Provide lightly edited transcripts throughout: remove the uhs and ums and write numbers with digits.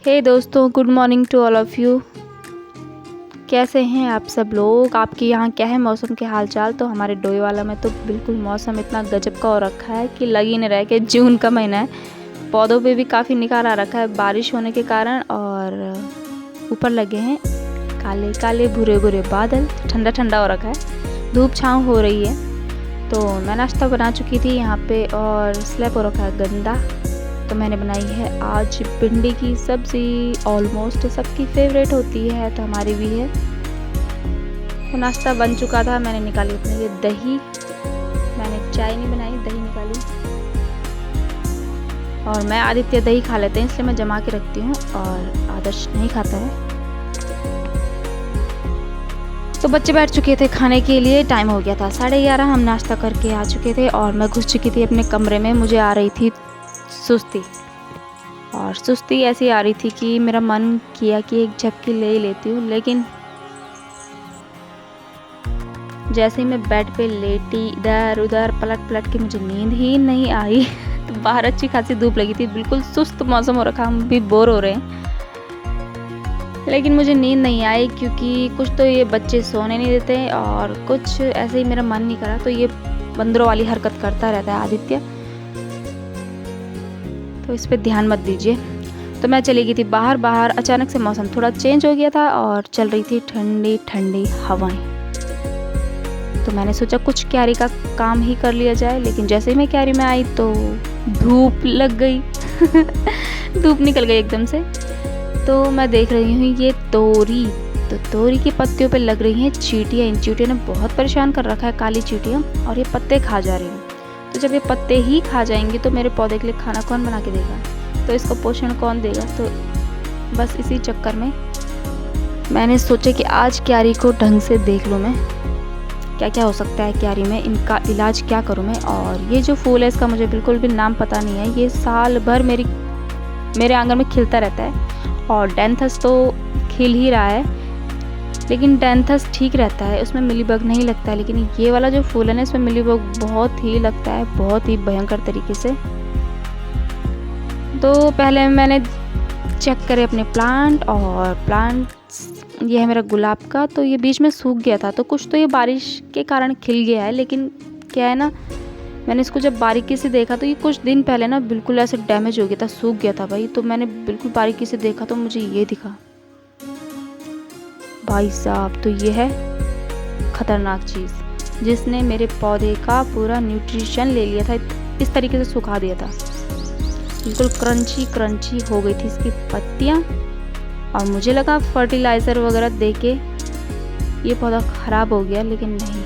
हे दोस्तों, good morning to all of you. कैसे हैं आप सब लोग? आपके यहाँ क्या है मौसम के हाल चाल? तो हमारे डोईवाला में तो बिल्कुल मौसम इतना गजब का हो रखा है कि लग ही नहीं रहा है कि जून का महीना है। पौधों पे भी काफ़ी निखार आ रखा है बारिश होने के कारण, और ऊपर लगे हैं काले काले भूरे भूरे बादल। ठंडा ठंडा हो रखा है, धूप छाँव हो रही है। तो मैं नाश्ता बना चुकी थी यहाँ पे, और स्लैब हो रखा है गंदा। तो मैंने बनाई है आज भिंडी की सब्ज़ी। ऑलमोस्ट सबकी फेवरेट होती है, तो हमारी भी है। तो नाश्ता बन चुका था, मैंने निकाली अपने लिए दही। मैंने चाय नहीं बनाई, दही निकाली। और मैं आदित्य दही खा लेते हैं, इसलिए मैं जमा के रखती हूँ, और आदर्श नहीं खाता है। तो बच्चे बैठ चुके थे खाने के लिए, टाइम हो गया था 11:30। हम नाश्ता करके आ चुके थे, और मैं घुस चुकी थी अपने कमरे में। मुझे आ रही थी सुस्ती, और सुस्ती ऐसी आ रही थी कि मेरा मन किया कि एक झपकी ले ही लेती हूँ। लेकिन जैसे ही मैं बेड पे लेटी, इधर उधर पलट पलट के मुझे नींद ही नहीं आई। तो बाहर अच्छी खासी धूप लगी थी, बिल्कुल सुस्त मौसम हो रखा, हम भी बोर हो रहे हैं। लेकिन मुझे नींद नहीं आई, क्योंकि कुछ तो ये बच्चे सोने नहीं देते, और कुछ ऐसे ही मेरा मन नहीं करा। तो ये बंदरों वाली हरकत करता रहता है आदित्य, तो इस पे ध्यान मत दीजिए। तो मैं चली गई थी बाहर। अचानक से मौसम थोड़ा चेंज हो गया था, और चल रही थी ठंडी ठंडी हवाएं। तो मैंने सोचा कुछ क्यारी का काम ही कर लिया जाए। लेकिन जैसे ही मैं क्यारी में आई तो धूप लग गई। धूप निकल गई एकदम से। तो मैं देख रही हूँ ये तोरी, तो तोरी की पत्तियों पे लग रही हैं चींटियाँ। इन चींटियों ने बहुत परेशान कर रखा है, काली चींटियाँ, और ये पत्ते खा जा रही हैं। तो जब ये पत्ते ही खा जाएंगी तो मेरे पौधे के लिए खाना कौन बना के देगा? तो इसको पोषण कौन देगा? तो बस इसी चक्कर में मैंने सोचा कि आज क्यारी को ढंग से देख लूँ मैं, क्या क्या हो सकता है क्यारी में, इनका इलाज क्या करूँ मैं। और ये जो फूल है इसका मुझे बिल्कुल भी नाम पता नहीं है। ये साल भर मेरे आंगन में खिलता रहता है, और डेंथस तो खिल ही रहा है, लेकिन डेंथस ठीक रहता है, उसमें मिलीबग नहीं लगता है। लेकिन ये वाला जो फूल है ना, इसमें मिलीबग बहुत ही लगता है, बहुत ही भयंकर तरीके से। तो पहले मैंने चेक करे अपने प्लांट, और ये है मेरा गुलाब का। तो ये बीच में सूख गया था, तो कुछ तो ये बारिश के कारण खिल गया है। लेकिन क्या है ना, मैंने इसको जब बारीकी से देखा तो ये कुछ दिन पहले ना बिल्कुल ऐसे डैमेज हो गया था, सूख गया था भाई। तो मैंने बिल्कुल बारीकी से देखा तो मुझे ये दिखा भाई साहब। तो ये है खतरनाक चीज़, जिसने मेरे पौधे का पूरा न्यूट्रिशन ले लिया था। इस तरीके से सुखा दिया था, बिल्कुल क्रंची क्रंची हो गई थी इसकी पत्तियाँ। और मुझे लगा फर्टिलाइज़र वगैरह देके ये पौधा ख़राब हो गया, लेकिन नहीं,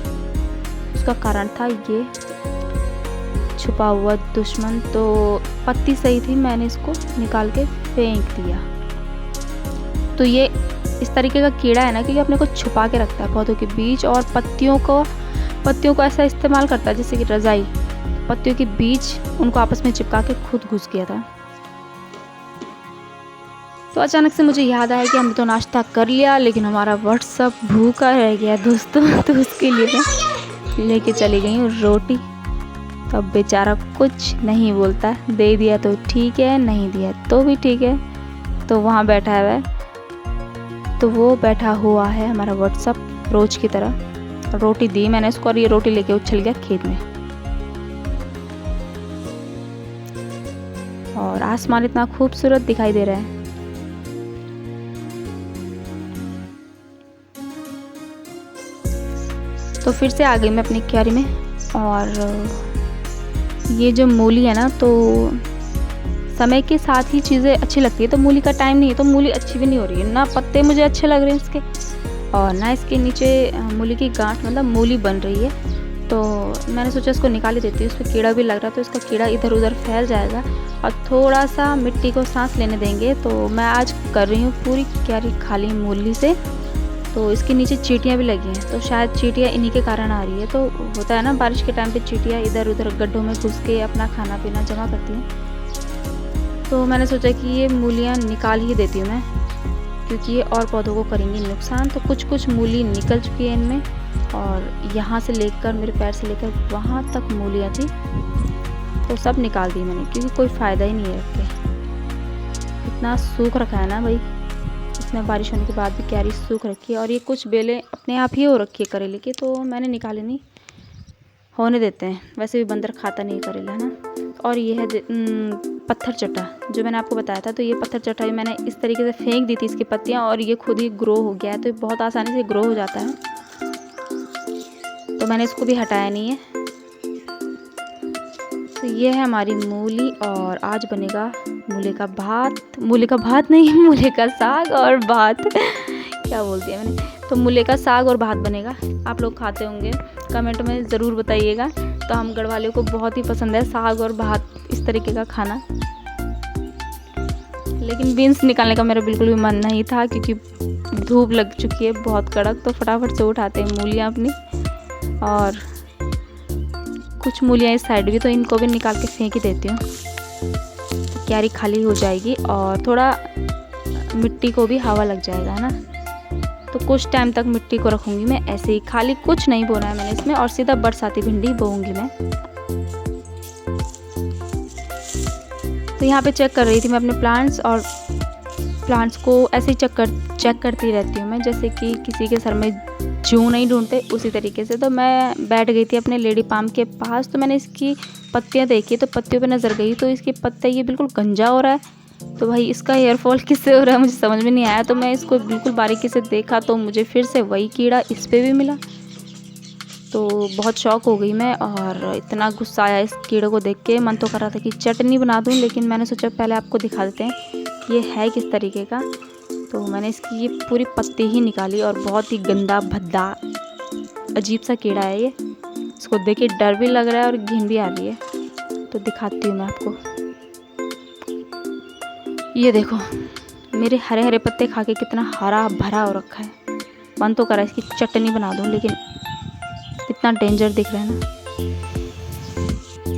उसका कारण था ये छुपा हुआ दुश्मन। तो पत्ती सही थी, मैंने इसको निकाल के फेंक दिया। तो ये इस तरीके का कीड़ा है ना कि अपने को छुपा के रखता है पौधों के बीच, और पत्तियों को ऐसा इस्तेमाल करता है जैसे कि रज़ाई। पत्तियों के बीच उनको आपस में चिपका के खुद घुस गया था। तो अचानक से मुझे याद आया कि हमने तो नाश्ता कर लिया, लेकिन हमारा व्हाट्सअप भूखा रह गया दोस्तों। तो उसके लिए मैं लेके चली गई हूँ रोटी। तो अब बेचारा कुछ नहीं बोलता, दे दिया तो ठीक है, नहीं दिया तो भी ठीक है। तो वहाँ बैठा है, तो वो बैठा हुआ है हमारा व्हाट्सअप रोज की तरह। रोटी दी मैंने उसको, और ये रोटी लेके उछल गया खेत में। और आसमान इतना खूबसूरत दिखाई दे रहा है। तो फिर से आ गई मैं अपनी क्यारी में। और ये जो मूली है ना, तो समय के साथ ही चीज़ें अच्छी लगती है। तो मूली का टाइम नहीं है तो मूली अच्छी भी नहीं हो रही है ना, पत्ते मुझे अच्छे लग रहे हैं इसके, और ना इसके नीचे मूली की गांठ, मतलब मूली बन रही है। तो मैंने सोचा इसको निकाल ही देती हूँ, इसमें कीड़ा भी लग रहा है, तो इसका कीड़ा इधर उधर फैल जाएगा, और थोड़ा सा मिट्टी को सांस लेने देंगे। तो मैं आज कर रही हूँ पूरी क्यारी खाली मूली से। तो इसके नीचे चींटियाँ भी लगी हैं, तो शायद चींटियाँ इन्हीं के कारण आ रही है। तो होता है ना बारिश के टाइम पे चींटियाँ इधर उधर गड्ढों में घुस के अपना खाना पीना जमा करती हैं। तो मैंने सोचा कि ये मूलियाँ निकाल ही देती हूँ मैं, क्योंकि ये और पौधों को करेंगी नुकसान। तो कुछ मूली निकल चुकी है इनमें, और यहाँ से लेकर मेरे पैर से लेकर वहाँ तक मूलियाँ थी, तो सब निकाल दी मैंने, क्योंकि कोई फ़ायदा ही नहीं है रख के। इतना सूख रखा है ना भाई, इसमें बारिश होने के बाद भी क्यारी सूख रखी है। और ये कुछ बेलें अपने आप ही हो रखी है करेले की, तो मैंने निकाले नहीं, होने देते हैं। वैसे भी बंदर खाता नहीं करेला है ना। और ये है पत्थर चट्टा, जो मैंने आपको बताया था। तो ये पत्थर चट्टा मैंने इस तरीके से फेंक दी थी इसकी पत्तियाँ, और ये खुद ही ग्रो हो गया है। तो बहुत आसानी से ग्रो हो जाता है, तो मैंने इसको भी हटाया नहीं है। तो ये है हमारी मूली, और आज बनेगा मूली का भात। मूली का भात नहीं, मूली का साग और भात क्या बोल दिया मैंने। तो मूली का साग और भात बनेगा। आप लोग खाते होंगे, कमेंट में ज़रूर बताइएगा। तो हम गढ़वालियों को बहुत ही पसंद है साग और भात इस तरीके का खाना। लेकिन बीन्स निकालने का मेरा बिल्कुल भी मन नहीं था, क्योंकि धूप लग चुकी है बहुत कड़क। तो फटाफट से उठाते हैं मूलियाँ अपनी, और कुछ मूलियाँ इस साइड भी, तो इनको भी निकाल के फेंक ही देती हूँ। तो क्यारी खाली हो जाएगी और थोड़ा मिट्टी को भी हवा लग जाएगा, है ना। तो कुछ टाइम तक मिट्टी को रखूँगी मैं ऐसे ही, खाली कुछ नहीं बोना है मैंने इसमें, और सीधा बरसाती भिंडी बोऊँगी मैं। तो यहाँ पे चेक कर रही थी मैं अपने प्लांट्स, और प्लांट्स को ऐसे ही चेक करती रहती हूँ मैं, जैसे कि किसी के सर में जूं नहीं ढूंढते उसी तरीके से। तो मैं बैठ गई थी अपने लेडी पाम के पास, तो मैंने इसकी पत्तियाँ देखी, तो पत्तियों पे नज़र गई, तो इसकी पत्ते ये बिल्कुल गंजा हो रहा है। तो भाई इसका हेयरफॉल किससे हो रहा है मुझे समझ में नहीं आया। तो मैं इसको बिल्कुल बारीकी से देखा, तो मुझे फिर से वही कीड़ा इस पर भी मिला। तो बहुत शौक हो गई मैं, और इतना गुस्सा आया इस कीड़े को देख के। मन तो कर रहा था कि चटनी बना दूं, लेकिन मैंने सोचा पहले आपको दिखा देते हैं ये है किस तरीके का। तो मैंने इसकी ये पूरी पत्ती ही निकाली, और बहुत ही गंदा भद्दा अजीब सा कीड़ा है ये। इसको देख के डर भी लग रहा है और घिन भी आ रही है। तो दिखाती हूँ मैं आपको, ये देखो मेरे हरे हरे पत्ते खा के कितना हरा भरा हो रखा है। मन तो कर रहा है इसकी चटनी बना दूँ, लेकिन कितना डेंजर दिख रहा है ना।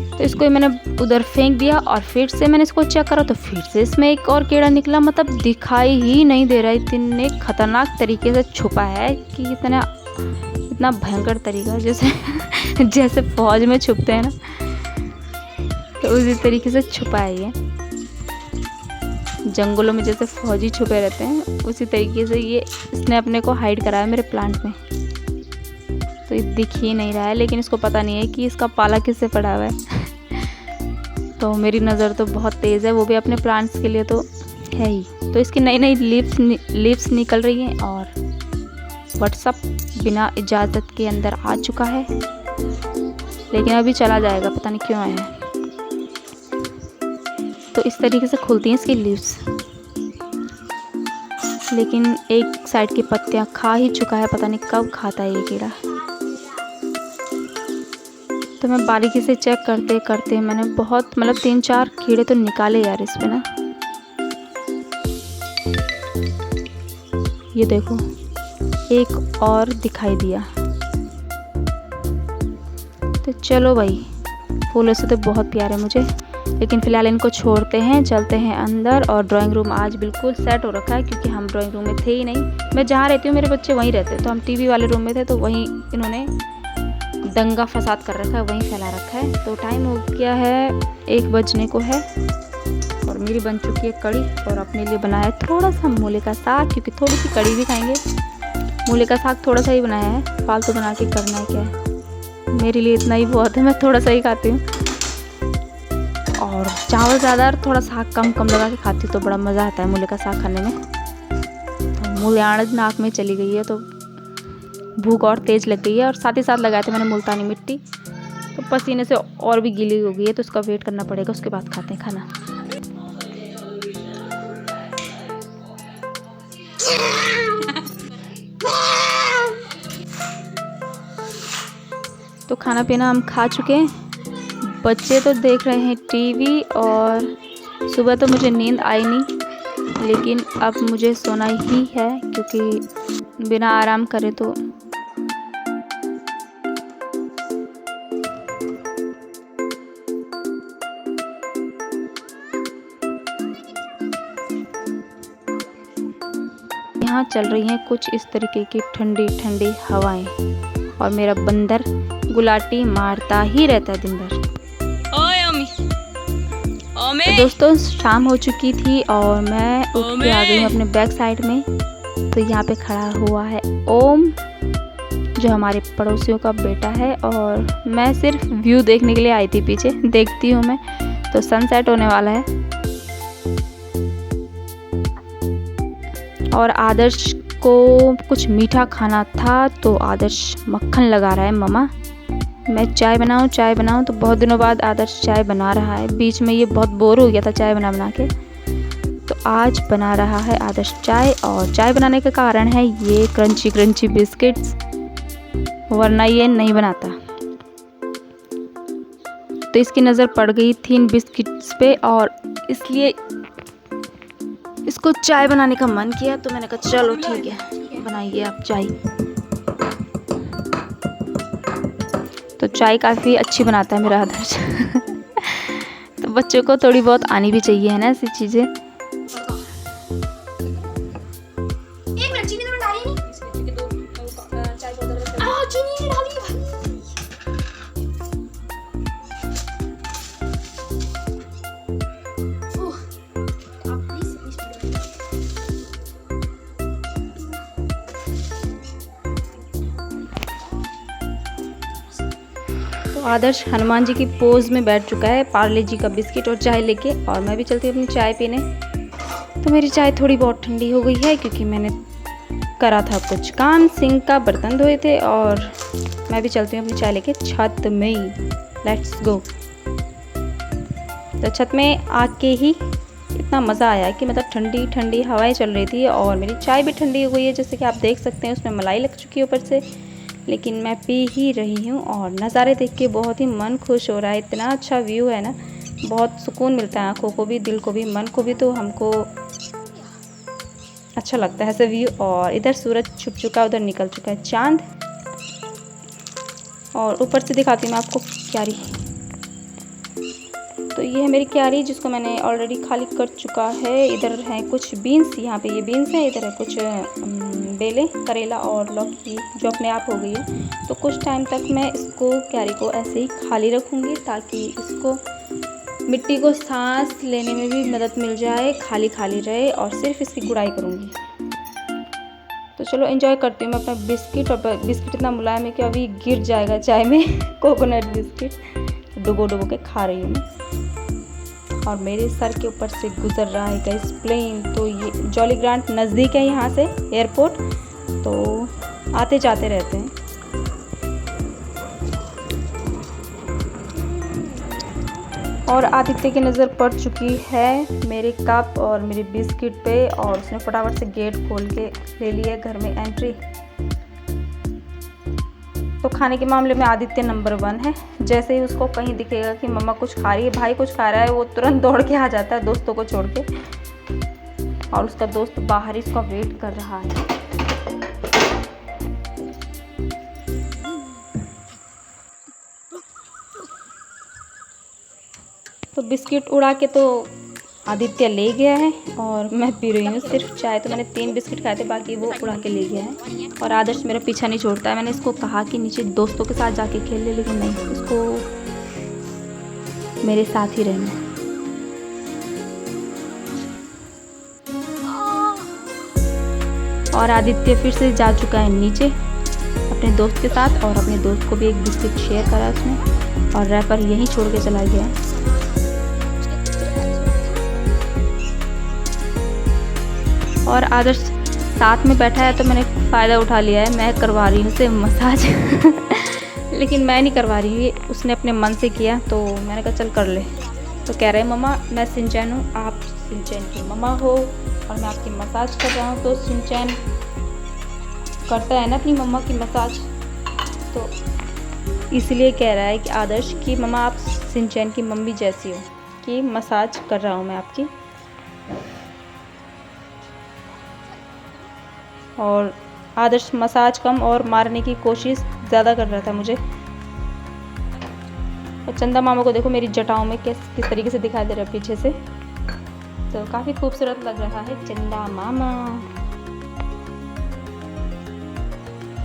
तो इसको मैंने उधर फेंक दिया, और फिर से मैंने इसको चेक करा, तो फिर से इसमें एक और कीड़ा निकला। मतलब दिखाई ही नहीं दे रहा, इतने खतरनाक तरीके से छुपा है कि इतना भयंकर तरीका, जैसे फौज में छुपते हैं ना, तो उसी तरीके से छुपा है ये। जंगलों में जैसे फौजी छुपे रहते हैं, उसी तरीके से ये इसने अपने को हाइड करा है मेरे प्लांट में। तो ये दिख ही नहीं रहा है, लेकिन इसको पता नहीं है कि इसका पाला किससे पड़ा हुआ है। तो मेरी नज़र तो बहुत तेज़ है, वो भी अपने प्लांट्स के लिए तो है ही। तो इसकी नई नई लीव्स निकल रही हैं, और व्हाट्सअप बिना इजाज़त के अंदर आ चुका है, लेकिन अभी चला जाएगा, पता नहीं क्यों आया है। तो इस तरीके से खुलती हैं इसकी लीव्स, लेकिन एक साइड की पत्तियां खा ही चुका है, पता नहीं कब खाता है ये कीड़ा। तो मैं बारीकी से चेक करते करते मैंने बहुत 3-4 कीड़े तो निकाले यार इस पे ना। ये देखो एक और दिखाई दिया। तो चलो भाई, फूलों से तो बहुत प्यार है मुझे, लेकिन फ़िलहाल इनको छोड़ते हैं, चलते हैं अंदर। और ड्राइंग रूम आज बिल्कुल सेट हो रखा है, क्योंकि हम ड्राइंग रूम में थे ही नहीं। मैं जहाँ रहती हूँ मेरे बच्चे वहीं रहते, तो हम टीवी वाले रूम में थे, तो वहीं इन्होंने दंगा फसाद कर रखा है, वहीं फैला रखा है। तो टाइम हो गया है 1 बजने को है, और मेरी बन चुकी है कड़ी, और अपने लिए बनाया है थोड़ा सा मूली का साग, क्योंकि थोड़ी सी कड़ी भी खाएंगे। मूली का साग थोड़ा सा ही बनाया है, फालतू बना के करना है क्या है, मेरे लिए इतना ही बहुत है, मैं थोड़ा सा ही खाती हूँ। और चावल ज़्यादा और थोड़ा साग कम लगा के खाती हूँ, तो बड़ा मज़ा आता है मूली का साग खाने में। तो मूलियाँ नाक में चली गई है, तो भूख और तेज़ लग गई है। और साथ ही साथ लगाए थे मैंने मुल्तानी मिट्टी, तो पसीने से और भी गीली हो गई है, तो उसका वेट करना पड़ेगा, उसके बाद खाते हैं खाना। तो खाना पीना हम खा चुके हैं, बच्चे तो देख रहे हैं टीवी, और सुबह तो मुझे नींद आई नहीं, लेकिन अब मुझे सोना ही है, क्योंकि बिना आराम करे तो यहाँ चल रही हैं कुछ इस तरीके की ठंडी ठंडी हवाएं, और मेरा बंदर गुलाटी मारता ही रहता है दिन भर। ओए तो दोस्तों शाम हो चुकी थी और मैं उठ के आ गई हूँ अपने बैक साइड में। तो यहाँ पे खड़ा हुआ है ओम, जो हमारे पड़ोसियों का बेटा है, और मैं सिर्फ व्यू देखने के लिए आई थी। पीछे देखती हूँ मैं, तो सनसेट होने वाला है। और आदर्श को कुछ मीठा खाना था, तो आदर्श मक्खन लगा रहा है। मम्मा मैं चाय बनाऊँ, तो बहुत दिनों बाद आदर्श चाय बना रहा है। बीच में ये बहुत बोर हो गया था चाय बना के, तो आज बना रहा है आदर्श चाय। और चाय बनाने का कारण है ये क्रंची क्रंची बिस्किट्स, वरना ये नहीं बनाता। तो इसकी नज़र पड़ गई थी इन बिस्किट्स पे, और इसलिए इसको चाय बनाने का मन किया। तो मैंने कहा चलो ठीक है, बनाइए आप चाय। तो चाय काफ़ी अच्छी बनाता है मेरा आदर्श। तो बच्चों को थोड़ी बहुत आनी भी चाहिए, है ना, ऐसी चीज़ें। आदर्श हनुमान जी की पोज में बैठ चुका है, पार्ले जी का बिस्किट और चाय लेके। और मैं भी चलती हूँ अपनी चाय पीने। तो मेरी चाय थोड़ी बहुत ठंडी हो गई है, क्योंकि मैंने करा था कुछ काम, सिंक का बर्तन धोए थे। और मैं भी चलती हूँ अपनी चाय लेके छत में। Let's go. तो छत में आके ही इतना मज़ा आया कि मतलब ठंडी ठंडी हवाएं चल रही थी, और मेरी चाय भी ठंडी हो गई है। जैसे कि आप देख सकते हैं उसमें मलाई लग चुकी है ऊपर से, लेकिन मैं पी ही रही हूँ। और नज़ारे देख के बहुत ही मन खुश हो रहा है। इतना अच्छा व्यू है ना, बहुत सुकून मिलता है आँखों को भी, दिल को भी, मन को भी। तो हमको अच्छा लगता है ऐसे व्यू। और इधर सूरज छुप चुका, उधर निकल चुका है चांद। और ऊपर से दिखाती हूँ मैं आपको क्यारी। तो ये है मेरी क्यारी, जिसको मैंने ऑलरेडी खाली कर चुका है। इधर हैं कुछ बीन्स, यहाँ पे ये बीन्स हैं। इधर है कुछ बेले, करेला और लौकी, जो अपने आप हो गई है। तो कुछ टाइम तक मैं इसको, क्यारी को ऐसे ही खाली रखूँगी, ताकि इसको मिट्टी को सांस लेने में भी मदद मिल जाए, खाली खाली रहे। और सिर्फ इसकी गुड़ाई करूँगी। तो चलो एंजॉय करती हूँ मैं अपना बिस्किट। और बिस्किट इतना मुलायम है कि अभी गिर जाएगा चाय में। कोकोनट बिस्किट डुबो के खा रही हूँ मैं। और मेरे सर के ऊपर से गुजर रहा है गाइस प्लेन। तो ये जॉली ग्रांट नज़दीक है यहाँ से एयरपोर्ट, तो आते जाते रहते हैं। और आदित्य की नज़र पड़ चुकी है मेरे कप और मेरे बिस्किट पे, और उसने फटाफट से गेट खोल के ले लिया घर में एंट्री। तो खाने के मामले में आदित्य नंबर 1 है। जैसे ही उसको कहीं दिखेगा कि मम्मा कुछ खा रही है, भाई कुछ खा रहा है, वो तुरंत दौड़ के आ जाता है दोस्तों को छोड़ के। और उसका दोस्त बाहर ही उसका वेट कर रहा है। तो बिस्किट उड़ा के तो आदित्य ले गया है, और मैं पी रही हूँ सिर्फ चाय। तो मैंने 3 बिस्किट खाए थे, बाकी वो उड़ा के ले गया है। और आदर्श मेरा पीछा नहीं छोड़ता है। मैंने इसको कहा कि नीचे दोस्तों के साथ जाके खेल ले, लेकिन नहीं, इसको मेरे साथ ही रहना है। और आदित्य फिर से जा चुका है नीचे अपने दोस्त के साथ, और अपने दोस्त को भी एक बिस्किट शेयर करा उसने, और रैपर यहीं छोड़ के चला गया है। और आदर्श साथ में बैठा है, तो मैंने फ़ायदा उठा लिया है। मैं करवा रही हूँ उसे मसाज। लेकिन मैं नहीं करवा रही हूँ, ये उसने अपने मन से किया। तो मैंने कहा चल कर ले। तो कह रहे हैं मम्मा मैं सिंचैन हूँ, आप सिंचैन की मम्मा हो, और मैं आपकी मसाज कर रहा हूँ। तो सिंचैन करता है ना अपनी मम्मा की मसाज, तो इसलिए कह रहा है कि आदर्श की मम्मा आप सिंचैन की मम्मी जैसी हो, कि मसाज कर रहा हूँ मैं आपकी। और आदर्श मसाज कम और मारने की कोशिश ज़्यादा कर रहा था मुझे। और चंदा मामा को देखो मेरी जटाओं में किस तरीके से दिखाई दे रहा है पीछे से। तो काफ़ी खूबसूरत लग रहा है चंदा मामा।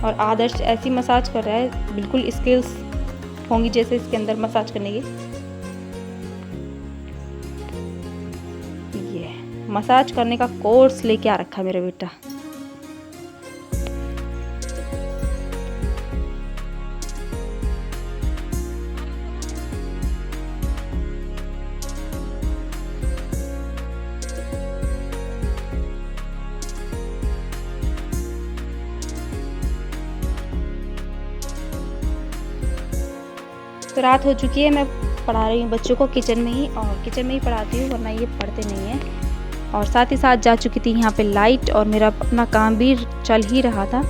और आदर्श ऐसी मसाज कर रहा है, बिल्कुल स्किल्स होंगी जैसे इसके अंदर मसाज करने की। मसाज करने का कोर्स लेके आ रखा है मेरा बेटा। तो रात हो चुकी है, मैं पढ़ा रही हूँ बच्चों को किचन में ही, और किचन में ही पढ़ाती हूँ वरना ये पढ़ते नहीं हैं। और साथ ही साथ जा चुकी थी यहाँ पे लाइट, और मेरा अपना काम भी चल ही रहा था।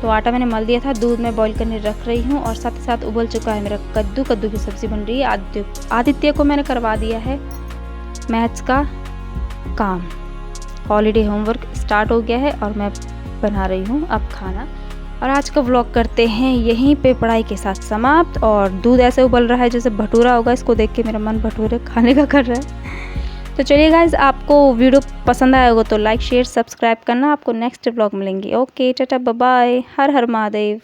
तो आटा मैंने मल दिया था, दूध में बॉईल करने रख रही हूँ, और साथ ही साथ उबल चुका है मेरा कद्दू की सब्ज़ी बन रही है। आदित्य को मैंने करवा दिया है मैथ्स का काम, हॉलीडे होमवर्क स्टार्ट हो गया है, और मैं बना रही हूँ अब खाना। और आज का व्लॉग करते हैं यहीं पे पढ़ाई के साथ समाप्त। और दूध ऐसे उबल रहा है जैसे भटूरा होगा, इसको देख के मेरा मन भटूरे खाने का कर रहा है। तो चलिए गाइस, आपको वीडियो पसंद आया होगा तो लाइक शेयर सब्सक्राइब करना। आपको नेक्स्ट व्लॉग मिलेंगे। ओके, टाटा बाय बाय, हर हर महादेव।